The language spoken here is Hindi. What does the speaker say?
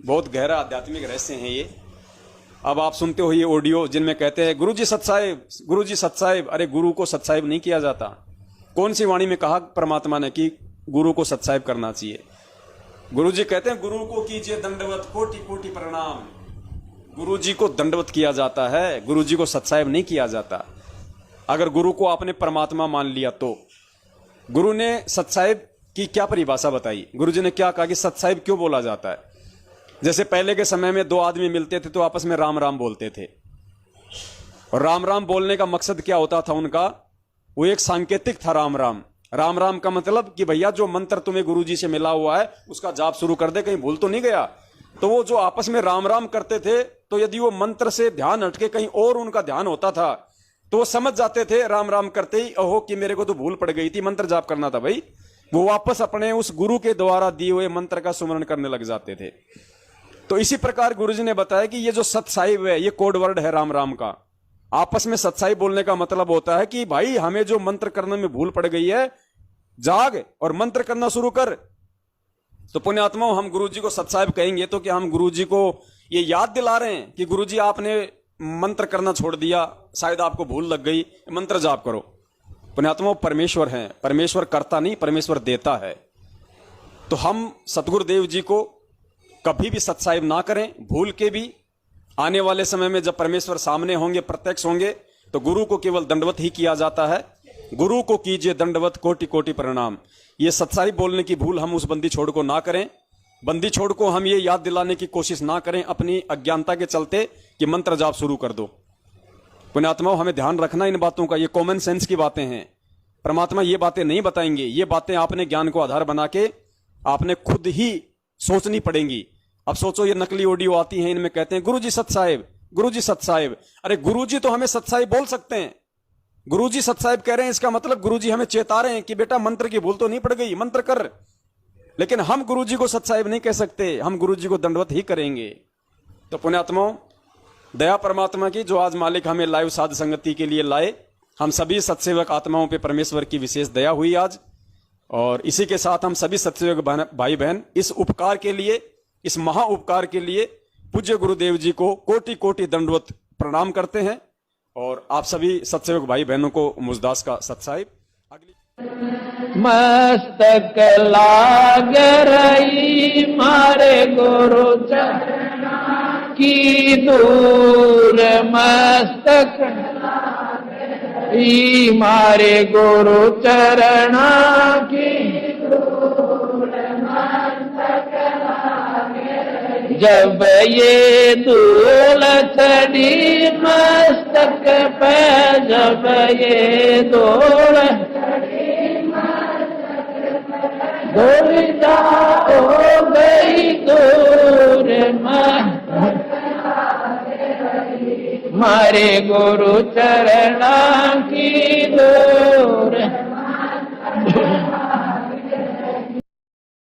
बहुत गहरा आध्यात्मिक रहस्य है ये। अब आप सुनते हो ये ऑडियो जिनमें कहते हैं गुरुजी सत्साहिब, गुरुजी सत्साहिब। अरे गुरु को सत्साहिब नहीं किया जाता। कौन सी वाणी में कहा परमात्मा ने कि गुरु को सत्साहिब करना चाहिए? गुरुजी कहते हैं गुरु को कीजिए दंडवत कोटि कोटि प्रणाम। गुरुजी को दंडवत किया जाता है, गुरुजी को सत्साहिब नहीं किया जाता। अगर गुरु को आपने परमात्मा मान लिया तो गुरु ने सत्साहिब की क्या परिभाषा बताई? गुरुजी ने क्या कहा कि सत्साहिब क्यों बोला जाता है? जैसे पहले के समय में दो आदमी मिलते थे तो आपस में राम राम बोलते थे, और राम राम बोलने का मकसद क्या होता था उनका? वो एक सांकेतिक था राम राम। राम राम का मतलब कि भैया जो मंत्र तुम्हें गुरुजी से मिला हुआ है उसका जाप शुरू कर दे, कहीं भूल तो नहीं गया। तो वो जो आपस में राम राम करते थे, तो यदि वो मंत्र से ध्यान हटके कहीं और उनका ध्यान होता था तो वो समझ जाते थे राम राम करते ही, ओहो कि मेरे को तो भूल पड़ गई थी, मंत्र जाप करना था भाई। वो वापस अपने उस गुरु के द्वारा दिए हुए मंत्र का सुमरण करने लग जाते थे। तो इसी प्रकार गुरुजी ने बताया कि ये जो सत्साहिब है ये कोड वर्ड है राम राम का। आपस में सत्साहिब बोलने का मतलब होता है कि भाई हमें जो मंत्र करने में भूल पड़ गई है, जाग और मंत्र करना शुरू कर। तो पुण्यात्माओं, हम गुरुजी को सत्साहिब कहेंगे तो क्या हम गुरुजी को ये याद दिला रहे हैं कि गुरुजी आपने मंत्र करना छोड़ दिया, शायद आपको भूल लग गई, मंत्र जाप करो? पुण्यात्माओं, परमेश्वर हैं, परमेश्वर करता नहीं, परमेश्वर देता है। तो हम सतगुरुदेव जी को कभी भी सत्साहिब ना करें, भूल के भी। आने वाले समय में जब परमेश्वर सामने होंगे, प्रत्यक्ष होंगे, तो गुरु को केवल दंडवत ही किया जाता है। गुरु को कीजिए दंडवत कोटि कोटि प्रणाम। ये सत्साहिब बोलने की भूल हम उस बंदी छोड़ को ना करें। बंदी छोड़ को हम ये याद दिलाने की कोशिश ना करें अपनी अज्ञानता के चलते कि मंत्र जाप शुरू कर दो। पुण्यात्माओं, हमें ध्यान रखना इन बातों का, ये कॉमन सेंस की बातें हैं। परमात्मा ये बातें नहीं बताएंगे, ये बातें आपने ज्ञान को आधार बना के आपने खुद ही सोचनी पड़ेंगी। अब सोचो, ये नकली ऑडियो आती हैं, इनमें कहते हैं गुरुजी सत्साहिब, गुरुजी सत्साहिब। अरे गुरुजी तो हमें सत्साहिब बोल सकते हैं। गुरुजी सत्साहिब कह रहे हैं, इसका मतलब गुरुजी हमें चेता रहे हैं कि बेटा मंत्र की भूल तो नहीं पड़ गई, मंत्र कर। लेकिन हम गुरुजी को सत्साहिब नहीं कह सकते, हम गुरुजी को दंडवत ही करेंगे। तो पुण्यात्माओं, दया परमात्मा की, जो आज मालिक हमें लाइव साध संगति के लिए लाए, हम सभी सत्सेवक आत्माओं पे परमेश्वर की विशेष दया हुई आज। और इसी के साथ हम सभी सत्सेवक भाई बहन इस उपकार के लिए, इस महा उपकार के लिए पूज्य गुरुदेव जी को कोटि कोटि दंडवत प्रणाम करते हैं। और आप सभी सत्सेवक भाई बहनों को मुजदास का सत्साहिब। मस्तक लाग रही मारे गुरु चरणा की दूर, मस्तक मारे गुरु चरणा की दूर, मस्तक जब ये धूल चढ़ी मस्तक पे, जब ये धूल धूलिया हो गई दूर, मारे गुरु चरणा की दूर।